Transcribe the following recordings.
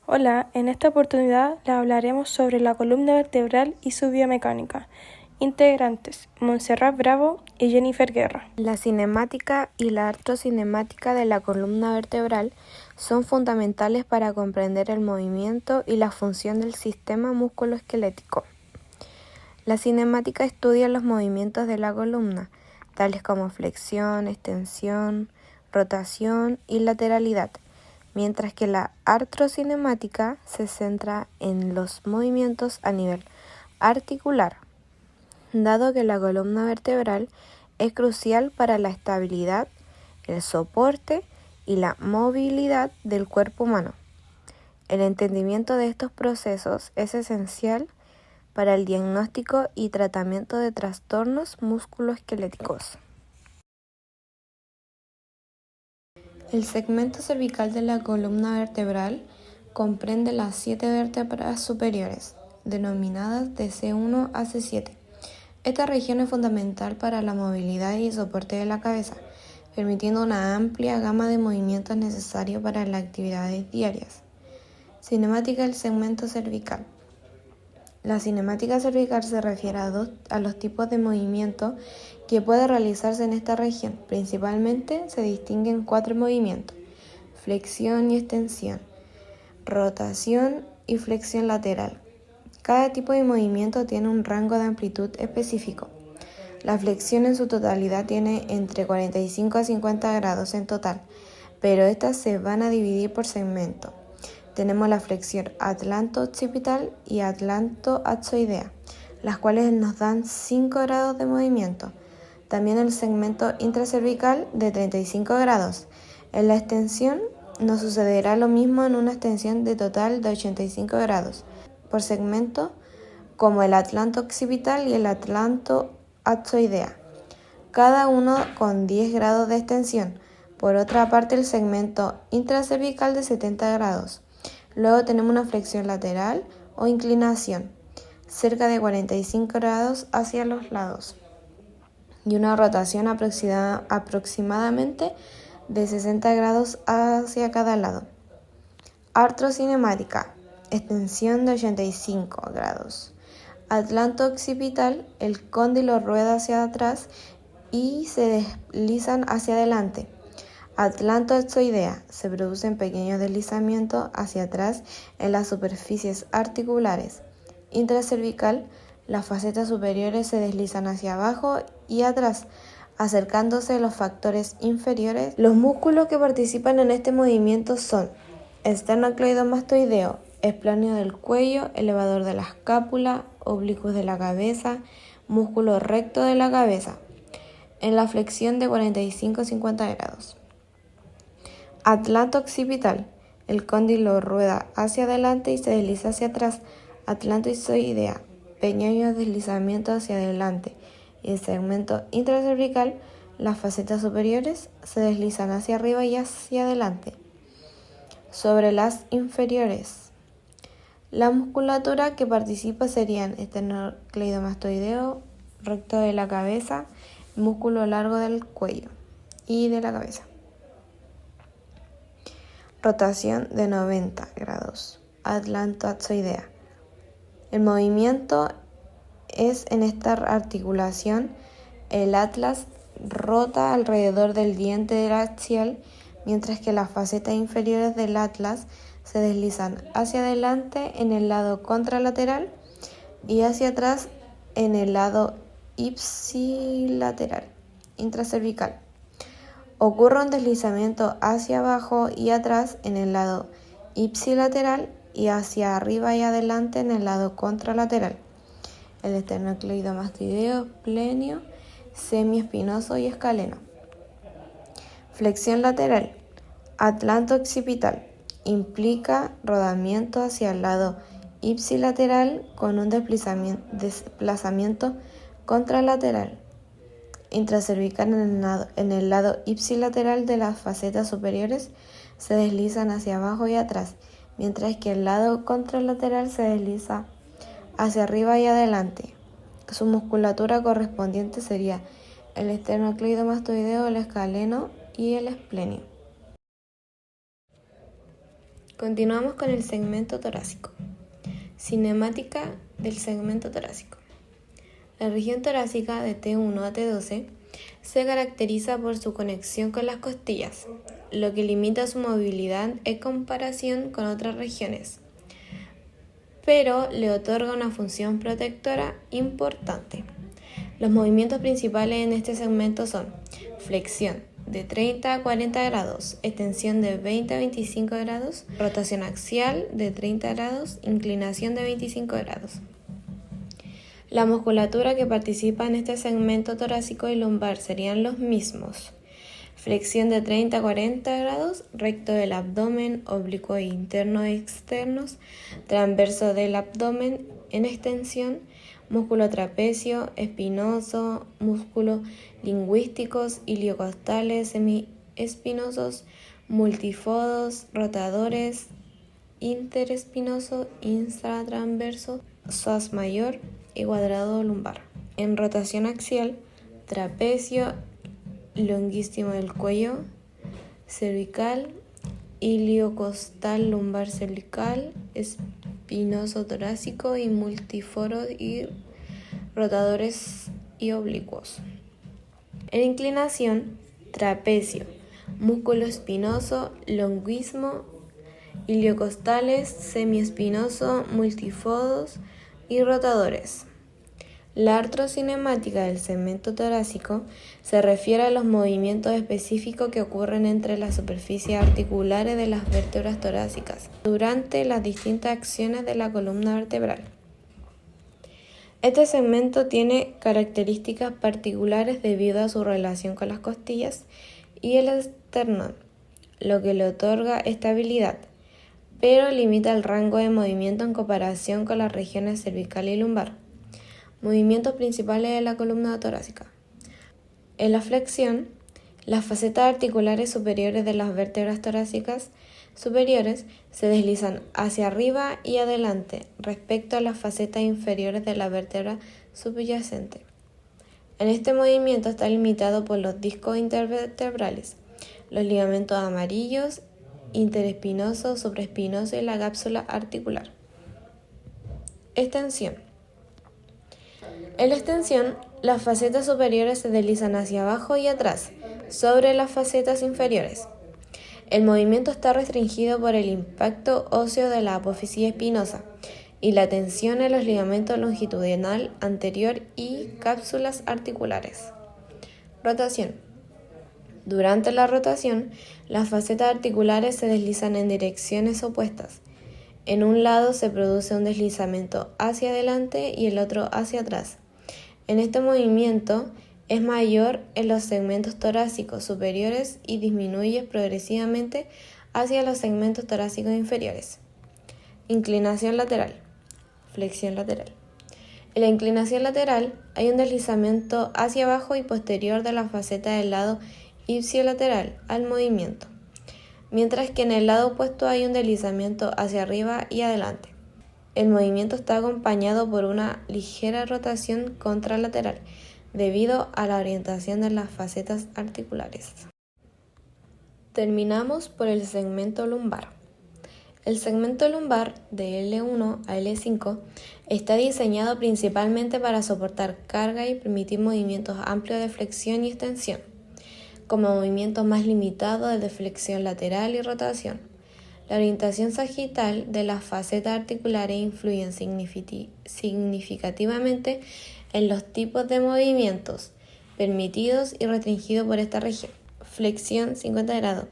Hola, en esta oportunidad les hablaremos sobre la columna vertebral y su biomecánica. Integrantes: Montserrat Bravo y Jennifer Guerra. La cinemática y la artrocinemática de la columna vertebral son fundamentales para comprender el movimiento y la función del sistema musculoesquelético. La cinemática estudia los movimientos de la columna, tales como flexión, extensión, rotación y lateralidad, mientras que la artrocinemática se centra en los movimientos a nivel articular, dado que la columna vertebral es crucial para la estabilidad, el soporte y la movilidad del cuerpo humano. El entendimiento de estos procesos es esencial para el diagnóstico y tratamiento de trastornos musculoesqueléticos. El segmento cervical de la columna vertebral comprende las 7 vértebras superiores, denominadas de C1 a C7. Esta región es fundamental para la movilidad y soporte de la cabeza, permitiendo una amplia gama de movimientos necesarios para las actividades diarias. Cinemática del segmento cervical. La cinemática cervical se refiere a los tipos de movimiento que puede realizarse en esta región. Principalmente se distinguen 4 movimientos: flexión y extensión, rotación y flexión lateral. Cada tipo de movimiento tiene un rango de amplitud específico. La flexión en su totalidad tiene entre 45 a 50 grados en total, pero estas se van a dividir por segmento. Tenemos la flexión atlanto-occipital y atlanto-adzoidea, las cuales nos dan 5 grados de movimiento. También el segmento intracervical de 35 grados. En la extensión nos sucederá lo mismo en una extensión de total de 85 grados por segmento, como el atlanto-occipital y el atlanto-adzoidea, cada uno con 10 grados de extensión. Por otra parte, el segmento intracervical de 70 grados. Luego tenemos una flexión lateral o inclinación, cerca de 45 grados hacia los lados, y una rotación aproximadamente de 60 grados hacia cada lado. Artrocinemática, extensión de 85 grados. Atlanto-occipital, el cóndilo rueda hacia atrás y se deslizan hacia adelante. Atlanto-adzoidea, se producen pequeños deslizamientos hacia atrás en las superficies articulares. Intracervical, las facetas superiores se deslizan hacia abajo y atrás, acercándose los factores inferiores. Los músculos que participan en este movimiento son esternocleidomastoideo, esplanio del cuello, elevador de la escápula, oblicuos de la cabeza, músculo recto de la cabeza, en la flexión de 45 a 50 grados. Atlanto-occipital, el cóndilo rueda hacia adelante y se desliza hacia atrás. Atlanto-adzoidea, pequeños deslizamientos hacia adelante. Y el segmento intracervical, las facetas superiores se deslizan hacia arriba y hacia adelante. Sobre las inferiores, la musculatura que participa serían esternocleidomastoideo, recto de la cabeza, músculo largo del cuello y de la cabeza. Rotación de 90 grados, atlanto-adzoidea. El movimiento es en esta articulación. El atlas rota alrededor del diente del axial, mientras que las facetas inferiores del atlas se deslizan hacia adelante en el lado contralateral y hacia atrás en el lado ipsilateral, intracervical. Ocurre un deslizamiento hacia abajo y atrás en el lado ipsilateral y hacia arriba y adelante en el lado contralateral. El esternocleidomastoideo, esplenio, semiespinoso y escaleno. Flexión lateral, atlanto-occipital, implica rodamiento hacia el lado ipsilateral con un desplazamiento contralateral. Intracervical, en el lado ipsilateral de las facetas superiores se deslizan hacia abajo y atrás, mientras que el lado contralateral se desliza hacia arriba y adelante. Su musculatura correspondiente sería el esternocleidomastoideo, el escaleno y el esplenio. Continuamos con el segmento torácico. Cinemática del segmento torácico. La región torácica de T1 a T12 se caracteriza por su conexión con las costillas, lo que limita su movilidad en comparación con otras regiones, pero le otorga una función protectora importante. Los movimientos principales en este segmento son flexión de 30 a 40 grados, extensión de 20 a 25 grados, rotación axial de 30 grados, inclinación de 25 grados. La musculatura que participa en este segmento torácico y lumbar serían los mismos. Flexión de 30 a 40 grados, recto del abdomen, oblicuo internos e externos, transverso del abdomen en extensión, músculo trapecio, espinoso, músculo lingüísticos, iliocostales, semiespinosos, multifodos, rotadores, interespinoso, intratransverso, psoas mayor y cuadrado lumbar. En rotación axial, trapecio, longuísimo del cuello, cervical, iliocostal lumbar cervical, espinoso torácico y multiforo y rotadores y oblicuos. En inclinación, trapecio, músculo espinoso, longuísimo, iliocostales, semiespinoso, multifodos y rotadores. La artrocinemática del segmento torácico se refiere a los movimientos específicos que ocurren entre las superficies articulares de las vértebras torácicas durante las distintas acciones de la columna vertebral. Este segmento tiene características particulares debido a su relación con las costillas y el esternón, lo que le otorga estabilidad, pero limita el rango de movimiento en comparación con las regiones cervical y lumbar. Movimientos principales de la columna torácica. En la flexión, las facetas articulares superiores de las vértebras torácicas superiores se deslizan hacia arriba y adelante respecto a las facetas inferiores de la vértebra subyacente. En este movimiento está limitado por los discos intervertebrales, los ligamentos amarillos, interespinoso, supraespinoso y la cápsula articular. Extensión. En la extensión, las facetas superiores se deslizan hacia abajo y atrás, sobre las facetas inferiores. El movimiento está restringido por el impacto óseo de la apófisis espinosa y la tensión en los ligamentos longitudinal anterior y cápsulas articulares. Rotación. Durante la rotación, las facetas articulares se deslizan en direcciones opuestas. En un lado se produce un deslizamiento hacia adelante y el otro hacia atrás. En este movimiento es mayor en los segmentos torácicos superiores y disminuye progresivamente hacia los segmentos torácicos inferiores. Inclinación lateral. Flexión lateral. En la inclinación lateral hay un deslizamiento hacia abajo y posterior de la faceta del lado ipsilateral al movimiento, mientras que en el lado opuesto hay un deslizamiento hacia arriba y adelante. El movimiento está acompañado por una ligera rotación contralateral debido a la orientación de las facetas articulares. Terminamos por el segmento lumbar. El segmento lumbar de L1 a L5 está diseñado principalmente para soportar carga y permitir movimientos amplios de flexión y extensión, como movimientos más limitados de flexión lateral y rotación. La orientación sagital de las facetas articulares influye significativamente en los tipos de movimientos permitidos y restringidos por esta región. Flexión 50 grados,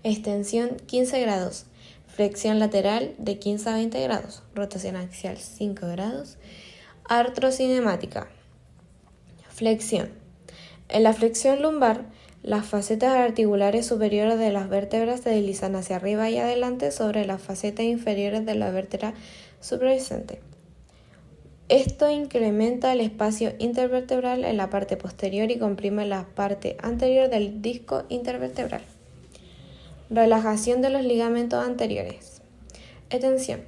extensión 15 grados, flexión lateral de 15 a 20 grados, rotación axial 5 grados, artrocinemática. Flexión. En la flexión lumbar, las facetas articulares superiores de las vértebras se deslizan hacia arriba y adelante sobre las facetas inferiores de la vértebra subyacente. Esto incrementa el espacio intervertebral en la parte posterior y comprime la parte anterior del disco intervertebral. Relajación de los ligamentos anteriores. Extensión.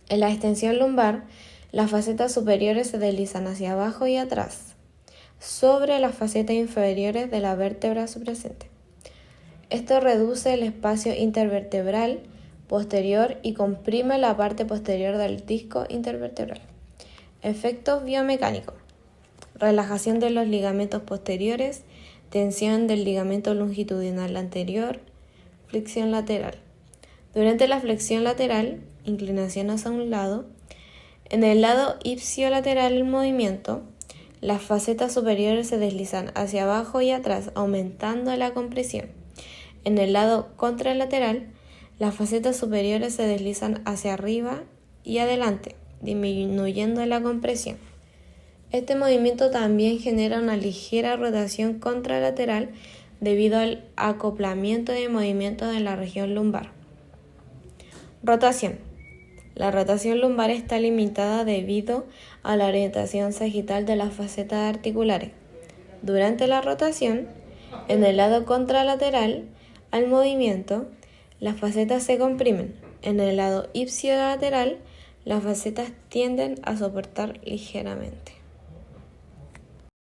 En la extensión lumbar, las facetas superiores se deslizan hacia abajo y atrás sobre las facetas inferiores de la vértebra subyacente. Esto reduce el espacio intervertebral, posterior y comprime la parte posterior del disco intervertebral. Efectos biomecánicos. Relajación de los ligamentos posteriores, tensión del ligamento longitudinal anterior, flexión lateral. Durante la flexión lateral, inclinación hacia un lado, en el lado ipsiolateral del movimiento, las facetas superiores se deslizan hacia abajo y atrás, aumentando la compresión. En el lado contralateral, las facetas superiores se deslizan hacia arriba y adelante, disminuyendo la compresión. Este movimiento también genera una ligera rotación contralateral debido al acoplamiento de movimientos en la región lumbar. Rotación. La rotación lumbar está limitada debido a la orientación sagital de las facetas articulares. Durante la rotación, en el lado contralateral al movimiento, las facetas se comprimen. En el lado ipsilateral, las facetas tienden a soportar ligeramente.